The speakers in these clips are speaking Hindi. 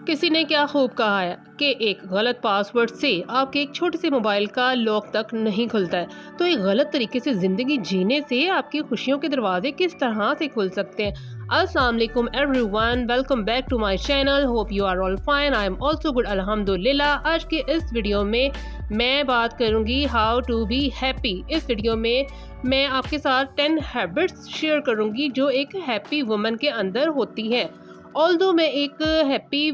किसी ने क्या खूब कहा है कि एक गलत पासवर्ड से आपके एक छोटे से मोबाइल का लॉक तक नहीं खुलता है। तो एक गलत तरीके से जिंदगी जीने से आपकी खुशियों के दरवाजे किस तरह से खुल सकते हैं। अस्सलाम वालेकुम everyone, welcome back to my channel. Hope you are all fine, I am also good अल्हम्दुलिल्लाह। आज के इस वीडियो में मैं बात करूंगी हाउ टू बी हैप्पी। इस वीडियो में मैं आपके साथ 10 हैबिट्स शेयर करूंगी जो एक हैप्पी वुमन के अंदर होती है। ऑल्दो मैं एक हैप्पी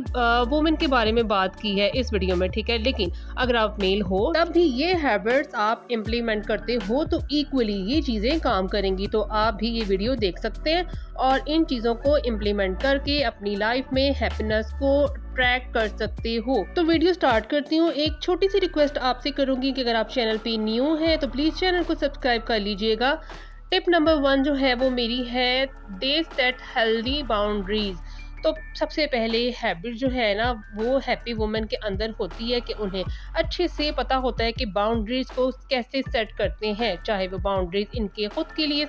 वुमेन के बारे में बात की है इस वीडियो में, ठीक है, लेकिन अगर आप मेल हो तब भी ये हैबिट्स आप इम्प्लीमेंट करते हो तो इक्वली ये चीज़ें काम करेंगी। तो आप भी ये वीडियो देख सकते हैं और इन चीज़ों को इम्प्लीमेंट करके अपनी लाइफ में हैप्पीनेस को ट्रैक कर सकते हो। तो वीडियो स्टार्ट करती हूँ। एक छोटी सी रिक्वेस्ट आपसे करूँगी कि अगर आप चैनल पे न्यू हैं तो प्लीज़ चैनल को सब्सक्राइब कर लीजिएगा। टिप नंबर 1 जो है वो मेरी है, दे सेट हेल्दी बाउंड्रीज। तो सबसे पहले हैबिट जो है ना वो हैप्पी वुमेन के अंदर होती है कि उन्हें अच्छे से पता होता है कि बाउंड्रीज को कैसे सेट करते हैं, चाहे वो बाउंड्रीज इनके खुद के लिए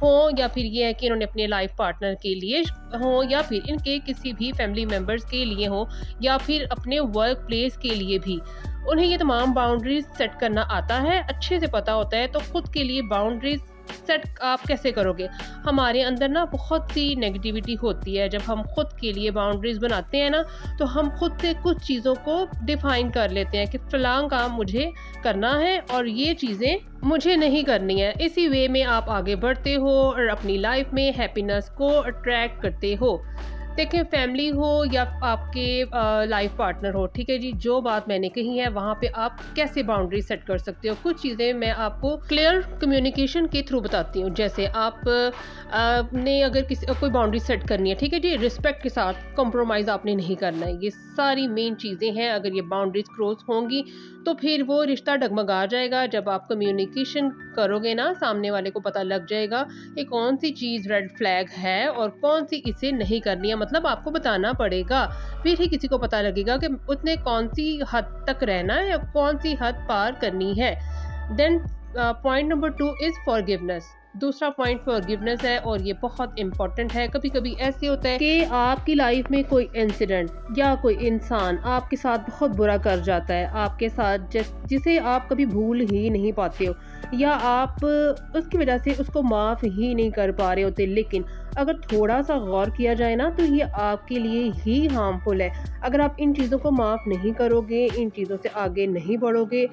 हो या फिर ये है कि इन्होंने अपने लाइफ पार्टनर के लिए हो या फिर इनके किसी भी फैमिली मेम्बर्स के लिए हो या फिर अपने वर्क प्लेस के लिए भी। उन्हें ये तमाम बाउंड्रीज सेट करना आता है, अच्छे से पता होता है। तो खुद के लिए बाउंड्रीज सेट आप कैसे करोगे? हमारे अंदर ना बहुत सी नेगेटिविटी होती है। जब हम खुद के लिए बाउंड्रीज बनाते हैं ना तो हम खुद से कुछ चीज़ों को डिफाइन कर लेते हैं कि फलां काम मुझे करना है और ये चीज़ें मुझे नहीं करनी है। इसी वे में आप आगे बढ़ते हो और अपनी लाइफ में हैप्पीनेस को अट्रैक्ट करते हो। देखें, फैमिली हो या आपके लाइफ पार्टनर हो, ठीक है जी, जो बात मैंने कही है वहाँ पे आप कैसे बाउंड्री सेट कर सकते हो। कुछ चीज़ें मैं आपको क्लियर कम्युनिकेशन के थ्रू बताती हूँ। जैसे आप ने अगर किसी कोई बाउंड्री सेट करनी है, ठीक है जी, रिस्पेक्ट के साथ कॉम्प्रोमाइज़ आपने नहीं करना है। ये सारी मेन चीज़ें हैं। अगर ये बाउंड्रीज क्रॉस होंगी तो फिर वो रिश्ता डगमगा जाएगा। जब आप कम्युनिकेशन करोगे ना, सामने वाले को पता लग जाएगा कि कौन सी चीज़ रेड फ्लैग है और कौन सी इसे नहीं करनी है। मतलब आपको बताना पड़ेगा, फिर ही किसी को पता लगेगा कि उसने कौन सी हद तक रहना है या कौन सी हद पार करनी है। Then point number 2 is forgiveness. दूसरा पॉइंट फॉरगिवनेस है और ये बहुत इंपॉर्टेंट है। कभी कभी ऐसे होता है कि आपकी लाइफ में कोई इंसिडेंट या कोई इंसान आपके साथ बहुत बुरा कर जाता है, आपके साथ जिसे आप कभी भूल ही नहीं पाते हो या आप उसकी वजह से उसको माफ़ ही नहीं कर पा रहे होते। लेकिन अगर थोड़ा सा गौर किया जाए ना तो ये आपके लिए ही हार्मफुल है। अगर आप इन चीज़ों को माफ़ नहीं करोगे, इन चीज़ों से आगे नहीं बढ़ोगे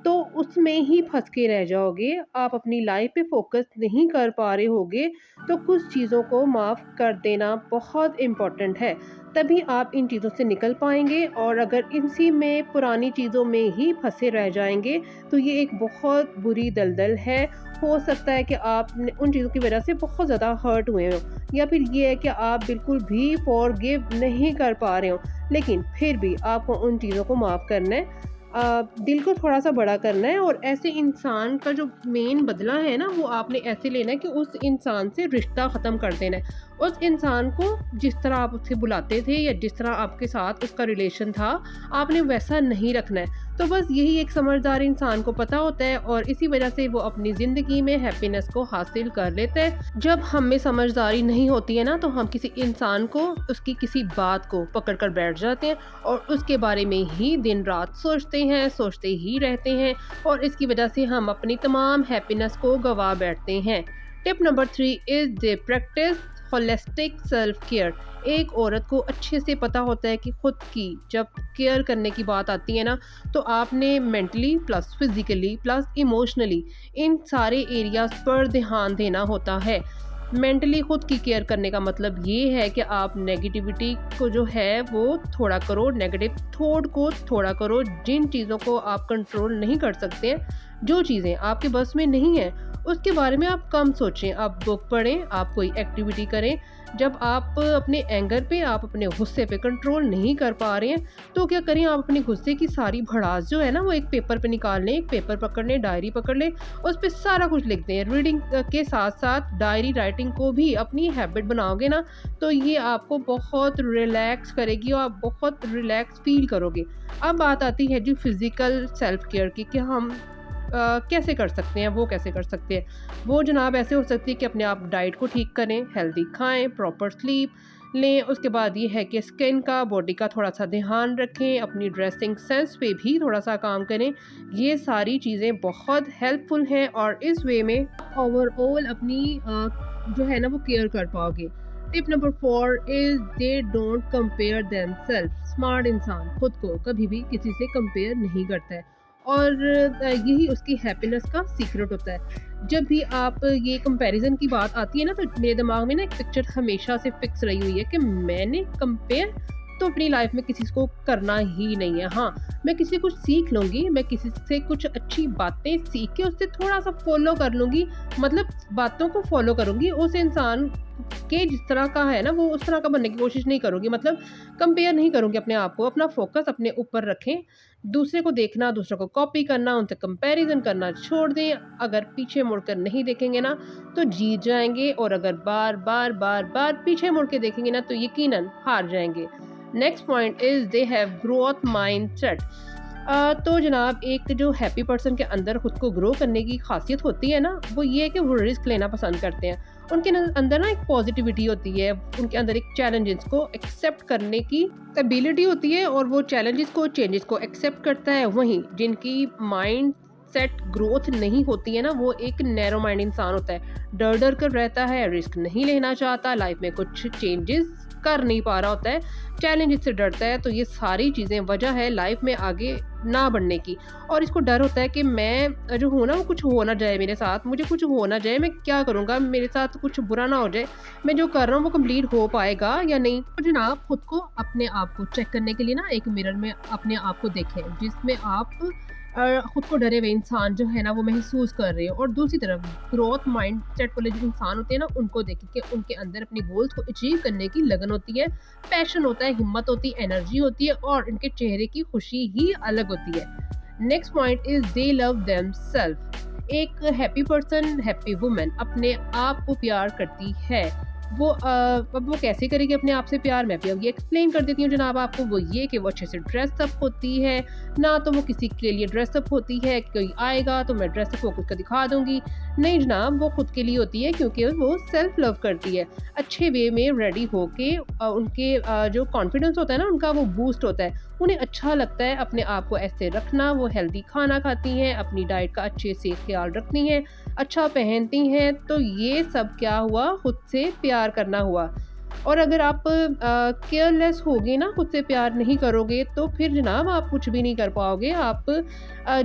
तो उसमें ही फंस के रह जाओगे। आप अपनी लाइफ पे फोकस नहीं कर पा रहे होगे। तो कुछ चीज़ों को माफ़ कर देना बहुत इम्पोर्टेंट है, तभी आप इन चीज़ों से निकल पाएंगे। और अगर इसी में पुरानी चीज़ों में ही फंसे रह जाएंगे तो ये एक बहुत बुरी दलदल है। हो सकता है कि आप उन चीज़ों की वजह से बहुत ज़्यादा हर्ट हुए हो या फिर ये है कि आप बिल्कुल भी फॉरगिव नहीं कर पा रहे हो, लेकिन फिर भी आपको उन चीज़ों को माफ़ करना है। दिल को थोड़ा सा बड़ा करना है और ऐसे इंसान का जो मेन बदला है ना वो आपने ऐसे लेना है कि उस इंसान से रिश्ता ख़त्म कर देना है। उस इंसान को जिस तरह आप उससे बुलाते थे या जिस तरह आपके साथ उसका रिलेशन था आपने वैसा नहीं रखना है। तो बस यही एक समझदार इंसान को पता होता है और इसी वजह से वो अपनी ज़िंदगी में हैप्पीनेस को हासिल कर लेता है। जब हम में समझदारी नहीं होती है ना तो हम किसी इंसान को उसकी किसी बात को पकड़ कर बैठ जाते हैं और उसके बारे में ही दिन रात सोचते ही रहते हैं और इसकी वजह से हम अपनी तमाम हैप्पीनेस को गवा बैठते हैं। Tip number 3 is the practice holistic self care. एक औरत को अच्छे से पता होता है कि खुद की जब केयर करने की बात आती है ना तो आपने mentally plus physically plus emotionally इन सारे एरियाज पर ध्यान देना होता है। मेंटली खुद की केयर करने का मतलब ये है कि आप नेगेटिविटी को जो है वो थोड़ा करो, नेगेटिव थॉट को थोड़ा करो। जिन चीज़ों को आप कंट्रोल नहीं कर सकते हैं, जो चीज़ें आपके बस में नहीं हैं, उसके बारे में आप कम सोचें। आप बुक पढ़ें, आप कोई एक्टिविटी करें। जब आप अपने एंगर पे, आप अपने गुस्से पे कंट्रोल नहीं कर पा रहे हैं तो क्या करें, आप अपने गुस्से की सारी भड़ास जो है ना वो एक पेपर पे निकाल लें। एक पेपर पकड़ लें, डायरी पकड़ लें, उस पर सारा कुछ लिख दें। रीडिंग के साथ साथ डायरी राइटिंग को भी अपनी हैबिट बनाओगे ना तो ये आपको बहुत रिलैक्स करेगी और आप बहुत रिलैक्स फील करोगे। अब बात आती है जी फिज़िकल सेल्फ केयर की कि हम कैसे कर सकते हैं। वो कैसे कर सकते हैं? वो जनाब ऐसे हो सकती है कि अपने आप डाइट को ठीक करें, हेल्दी खाएं, प्रॉपर स्लीप लें। उसके बाद ये है कि स्किन का, बॉडी का थोड़ा सा ध्यान रखें, अपनी ड्रेसिंग सेंस पे भी थोड़ा सा काम करें। ये सारी चीज़ें बहुत हेल्पफुल हैं और इस वे में ओवरऑल अपनी जो है ना वो केयर कर पाओगे। Tip number 4 is they don't compare themselves. Smart इंसान खुद को कभी भी किसी से कंपेयर नहीं करता है और यही उसकी हैप्पीनेस का सीक्रेट होता है। जब भी आप ये कंपैरिजन की बात आती है ना, तो मेरे दिमाग में ना एक पिक्चर हमेशा से फिक्स रही हुई है कि मैंने कंपेयर तो अपनी लाइफ में किसी को करना ही नहीं है। हाँ, मैं किसी से कुछ सीख लूँगी, मैं किसी से कुछ अच्छी बातें सीख के उससे थोड़ा सा फॉलो कर लूँगी, मतलब बातों को फॉलो करूँगी। उस इंसान के जिस तरह का है ना वो उस तरह का बनने की कोशिश नहीं करूँगी, मतलब कंपेयर नहीं करूँगी अपने आप को। अपना फोकस अपने ऊपर रखें, दूसरे को देखना, दूसरों को कॉपी करना, उनसे कंपैरिजन करना छोड़ दें। अगर पीछे मुड़कर नहीं देखेंगे ना तो जीत जाएंगे, और अगर बार बार बार बार पीछे मुड़ के देखेंगे ना तो यकीनन हार जाएंगे। Next point is they have growth mindset. तो जनाब, एक जो हैप्पी पर्सन के अंदर खुद को ग्रो करने की खासियत होती है ना, वो ये है कि वो रिस्क लेना पसंद करते हैं। उनके अंदर ना एक पॉजिटिविटी होती है, उनके अंदर एक चैलेंजेस को एक्सेप्ट करने की एबिलिटी होती है और वो चैलेंजेस को, चेंजेस को एक्सेप्ट करता है। वहीं जिनकी माइंड सेट ग्रोथ नहीं होती है ना, वो एक नैरो माइंड इंसान होता है, डर डर कर रहता है, रिस्क नहीं लेना चाहता, लाइफ में कुछ चेंजेस कर नहीं पा रहा होता है, चैलेंज से डरता है। तो ये सारी चीज़ें वजह है लाइफ में आगे ना बढ़ने की। और इसको डर होता है कि मैं जो हूँ ना वो कुछ हो ना जाए मेरे साथ, मुझे कुछ हो ना जाए, मैं क्या करूँगा, मेरे साथ कुछ बुरा ना हो जाए, मैं जो कर रहा हूँ वो कंप्लीट हो पाएगा या नहीं। तो जनाब, खुद को, अपने आप को चेक करने के लिए ना एक मिरर में अपने आप को देखें, जिसमें आप खुद को डरे हुए इंसान जो है ना वो महसूस कर रहे हो। और दूसरी तरफ ग्रोथ माइंड सेट वाले जो इंसान होते हैं ना, उनको देखें कि उनके अंदर अपने गोल्स को अचीव करने की लगन होती है, पैशन होता है, हिम्मत होती है, एनर्जी होती है और इनके चेहरे की खुशी ही अलग होती है। Next point is they love them self. एक हैप्पी पर्सन, हैप्पी वुमेन अपने आप को प्यार करती है। वो अब वो कैसे करेगी अपने आप से प्यार, मैं भी अब ये एक्सप्लेन कर देती हूँ जनाब आपको। वो ये कि वो अच्छे से ड्रेसअप होती है ना, तो वो किसी के लिए ड्रेसअप होती है कोई आएगा तो मैं ड्रेसअप को उसका दिखा दूंगी, नहीं जनाब, वो खुद के लिए होती है क्योंकि वो सेल्फ लव करती है। अच्छे वे में रेडी होके उनके जो कॉन्फिडेंस होता है ना उनका, वो बूस्ट होता है, उन्हें अच्छा लगता है अपने आप को ऐसे रखना। वो हेल्दी खाना खाती हैं, अपनी डाइट का अच्छे से ख्याल रखती हैं, अच्छा पहनती हैं। तो ये सब क्या हुआ, खुद से प्यार करना हुआ। और अगर आप केयरलेस होगे ना, खुद से प्यार नहीं करोगे, तो फिर जनाब आप कुछ भी नहीं कर पाओगे, आप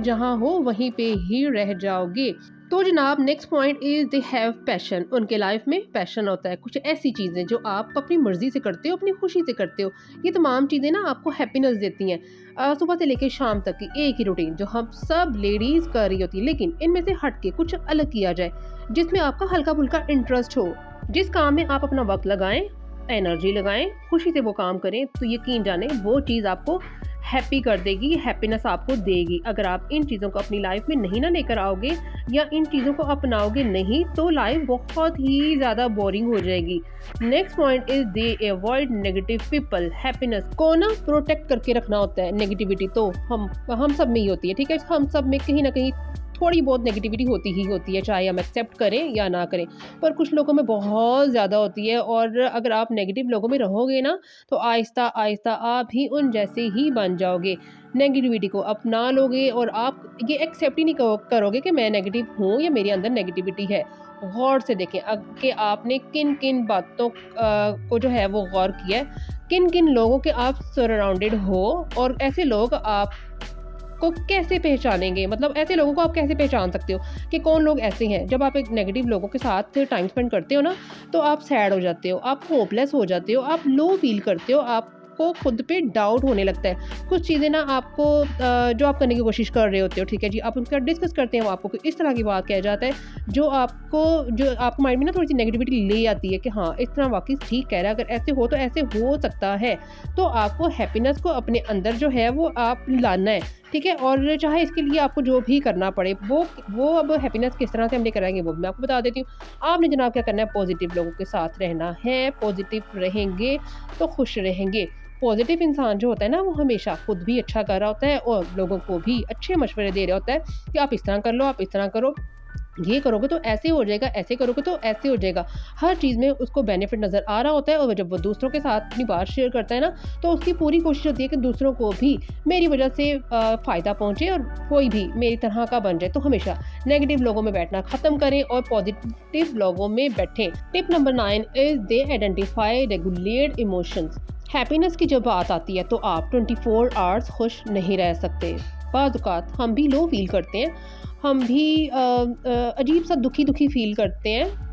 जहाँ हो वहीं पे ही रह जाओगे। तो जनाब, next point is they have passion. उनके लाइफ में पैशन होता है, कुछ ऐसी चीज़ें जो आप अपनी मर्जी से करते हो, अपनी खुशी से करते हो। ये तमाम चीज़ें ना आपको हैप्पीनेस देती हैं। सुबह से लेकर शाम तक की एक ही रूटीन जो हम सब लेडीज़ कर रही होती है, लेकिन इनमें से हट के कुछ अलग किया जाए जिसमें आपका हल्का फुल्का इंटरेस्ट हो, जिस काम में आप अपना वक्त लगाएं, एनर्जी लगाएं, खुशी से वो काम करें, तो यकीन जाने वो चीज़ आपको हैप्पी कर देगी, हैप्पीनेस आपको देगी। अगर आप इन चीज़ों को अपनी लाइफ में नहीं ना लेकर आओगे या इन चीज़ों को अपनाओगे नहीं, तो लाइफ बहुत ही ज़्यादा बोरिंग हो जाएगी। Next point is they avoid negative people. Happiness को ना प्रोटेक्ट करके रखना होता है, नेगेटिविटी तो हम सब में ही होती है, ठीक है, हम सब में कहीं ना कहीं थोड़ी बहुत नेगेटिविटी होती ही होती है, चाहे हम एक्सेप्ट करें या ना करें, पर कुछ लोगों में बहुत ज़्यादा होती है। और अगर आप नेगेटिव लोगों में रहोगे ना तो आहिस्ता आहिस्ता आप भी उन जैसे ही बन जाओगे, नेगेटिविटी को अपना लोगे और आप ये एक्सेप्ट ही नहीं करोगे कि मैं नेगेटिव हूँ या मेरे अंदर नेगेटिविटी है। गौर से देखें कि आपने किन किन बातों को जो है वो गौर किया है, किन किन लोगों के आप सराउंडेड हो, और ऐसे लोग आप को कैसे पहचानेंगे, मतलब ऐसे लोगों को आप कैसे पहचान सकते हो कि कौन लोग ऐसे हैं। जब आप एक नेगेटिव लोगों के साथ टाइम स्पेंड करते हो ना, तो आप सैड हो जाते हो, आप होपलेस हो जाते हो, आप लो फील करते हो, आपको खुद पे डाउट होने लगता है। कुछ चीज़ें ना आपको जो आप करने की कोशिश कर रहे होते हो, ठीक है जी, आप उनका डिस्कस करते हैं, वो आपको इस तरह की बात कह जाता है जो आपको माइंड में ना थोड़ी सी नेगेटिविटी ले आती है कि हाँ इस तरह वाकई ठीक कह रहा है, अगर ऐसे हो तो ऐसे हो सकता है। तो आपको हैप्पीनेस को अपने अंदर जो है वो आप लाना है, ठीक है। और चाहे इसके लिए आपको जो भी करना पड़े, वो अब हैप्पीनेस किस तरह से हम लेकर आएंगे वो मैं आपको बता देती हूँ। आपने जनाब क्या करना है, पॉजिटिव लोगों के साथ रहना है, पॉजिटिव रहेंगे तो खुश रहेंगे। पॉजिटिव इंसान जो होता है ना, वो हमेशा खुद भी अच्छा कर रहा होता है और लोगों को भी अच्छे मशवरे दे रहा होता है कि आप इस तरह कर लो, आप इस तरह करो, ये करोगे तो ऐसे हो जाएगा, ऐसे करोगे तो ऐसे हो जाएगा। हर चीज़ में उसको बेनिफिट नज़र आ रहा होता है और जब वो दूसरों के साथ अपनी बात शेयर करता है ना, तो उसकी पूरी कोशिश होती है कि दूसरों को भी मेरी वजह से फ़ायदा पहुँचे और कोई भी मेरी तरह का बन जाए। तो हमेशा नेगेटिव लोगों में बैठना ख़त्म करें और पॉजिटिव लोगों में बैठें। Tip number 9 is they identify regulate emotions. Happiness की जब बात आती है तो आप 24 आवर्स खुश नहीं रह सकते। बाज़ औक़ात हम भी लो फ़ील करते हैं, हम भी अजीब सा दुखी-दुखी फ़ील करते हैं।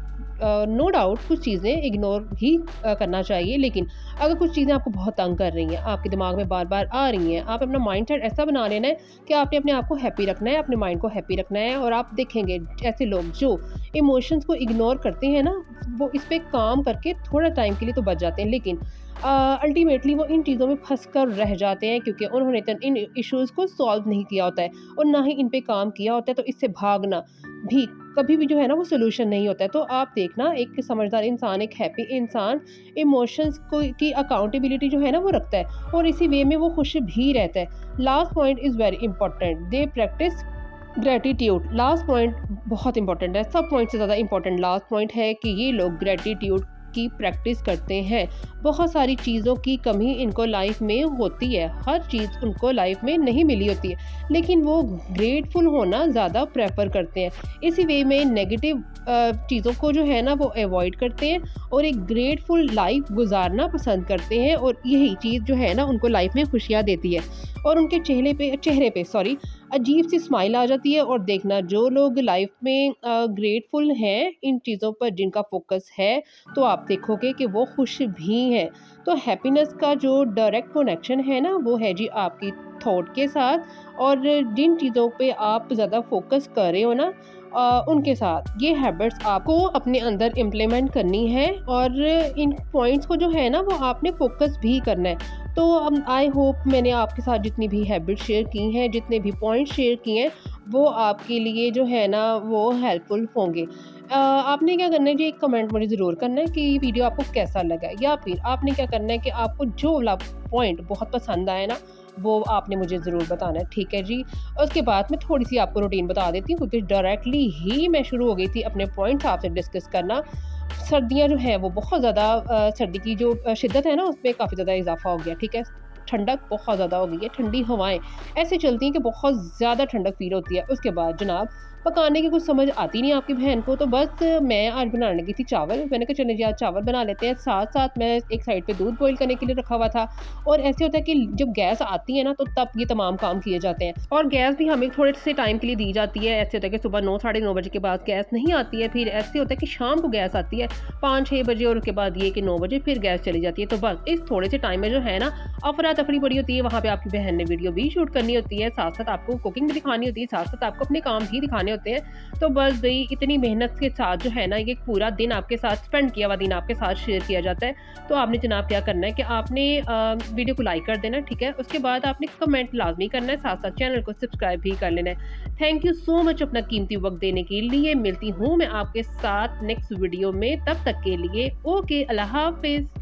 नो डाउट कुछ चीज़ें इग्नोर ही करना चाहिए, लेकिन अगर कुछ चीज़ें आपको बहुत तंग कर रही हैं, आपके दिमाग में बार-बार आ रही हैं, आप अपना माइंडसेट ऐसा बना लेना है कि आपने अपने आप को हैप्पी रखना है, अपने माइंड को हैप्पी रखना है और आप देखेंगे ऐसे लोग जो इमोशंस को इग्नोर करते हैं ना, वो इस पे काम करके थोड़ा टाइम के लिए तो बच जाते हैं, लेकिन अल्टीमेटली वो इन चीज़ों में फँस कर रह जाते हैं क्योंकि उन्होंने इन इश्यूज़ को सॉल्व नहीं किया होता है और ना ही इन पे काम किया होता है, तो इससे भागना भी कभी भी जो है ना वो सॉल्यूशन नहीं होता है। तो आप देखना एक समझदार इंसान, एक हैप्पी इंसान इमोशंस को की अकाउंटेबिलिटी जो है ना वो रखता है और इसी वे में वो खुश भी रहता है। Last point is very important, they practice gratitude. Last point बहुत इंपॉर्टेंट है, सब पॉइंट से ज़्यादा इंपॉर्टेंट लास्ट पॉइंट है कि ये लोग ग्रैटिट्यूड की प्रैक्टिस करते हैं। बहुत सारी चीज़ों की कमी इनको लाइफ में होती है, हर चीज़ उनको लाइफ में नहीं मिली होती है, लेकिन वो ग्रेटफुल होना ज़्यादा प्रेफर करते हैं। इसी वे में नेगेटिव चीज़ों को जो है ना वो अवॉइड करते हैं और एक ग्रेटफुल लाइफ गुजारना पसंद करते हैं और यही चीज़ जो है ना उनको लाइफ में खुशियाँ देती है और उनके चेहरे पे अजीब सी स्माइल आ जाती है। और देखना जो लोग लाइफ में ग्रेटफुल हैं इन चीज़ों पर जिनका फोकस है, तो आप देखोगे कि वो खुश भी हैं। तो हैप्पीनेस का जो डायरेक्ट कनेक्शन है ना वो है जी आपकी थॉट के साथ और जिन चीज़ों पे आप ज़्यादा फोकस कर रहे हो ना उनके साथ। ये हैबिट्स आपको अपने अंदर इम्प्लीमेंट करनी है और इन पॉइंट्स को जो है ना वो आपने फोकस भी करना है। तो आई होप मैंने आपके साथ जितनी भी हैबिट शेयर की हैं, जितने भी पॉइंट शेयर किए हैं, वो आपके लिए जो है ना वो हेल्पफुल होंगे। आपने क्या करना है जी, एक कमेंट मुझे ज़रूर करना है कि वीडियो आपको कैसा लगा, या फिर आपने क्या करना है कि आपको जो वाला पॉइंट बहुत पसंद आया ना वो आपने मुझे ज़रूर बताना है, ठीक है जी। उसके बाद मैं थोड़ी सी आपको रूटीन बता देती हूँ क्योंकि डायरेक्टली ही मैं शुरू हो गई थी अपने पॉइंट्स आपसे डिस्कस करना। सर्दियाँ जो हैं वो बहुत ज़्यादा सर्दी की जो शिद्दत है ना उसमें काफ़ी ज़्यादा इज़ाफ़ा हो गया, ठीक है। ठंडक बहुत ज़्यादा हो गई है, ठंडी हवाएँ ऐसे चलती हैं कि बहुत ज़्यादा ठंडक फ़ील होती है। उसके बाद जनाब पकाने की कुछ समझ आती नहीं आपकी बहन को, तो बस मैं आज बनाने लगी थी चावल। मैंने कहा चलिए जी आज चावल बना लेते हैं। साथ-साथ मैं एक साइड पे दूध बॉयल करने के लिए रखा हुआ था और ऐसे होता है कि जब गैस आती है ना तो तब ये तमाम काम किए जाते हैं और गैस भी हमें थोड़े से टाइम के लिए दी जाती है। ऐसे होता है कि सुबह 9 साढ़े 9 बजे के बाद गैस नहीं आती है, फिर ऐसे होता है कि शाम को गैस आती है 5-6 बजे और उसके बाद ये कि 9 बजे फिर गैस चली जाती है। तो बस इस थोड़े से टाइम में जो है ना अफरा-तफरी पड़ी होती है, वहाँ पे आपकी बहन ने वीडियो भी शूट करनी होती है, साथ-साथ आपको कुकिंग भी दिखानी होती है, साथ-साथ आपको अपने काम भी दिखाने होते हैं। तो बस भई इतनी मेहनत के साथ जो है ना ये पूरा दिन आपके साथ स्पेंड किया हुआ दिन आपके साथ शेयर किया जाता है। तो आपने जनाब क्या करना है कि आपने वीडियो को लाइक कर देना, ठीक है? उसके बाद आपने कमेंट लाज़मी करना है, साथ-साथ चैनल को सब्सक्राइब भी कर लेना है। थैंक यू सो मच अपना कीमती वक़्त देने के लिए। मिलती हूँ मैं आपके साथ नेक्स्ट वीडियो में, तब तक के लिए ओके, अल्लाह हाफ़िज़।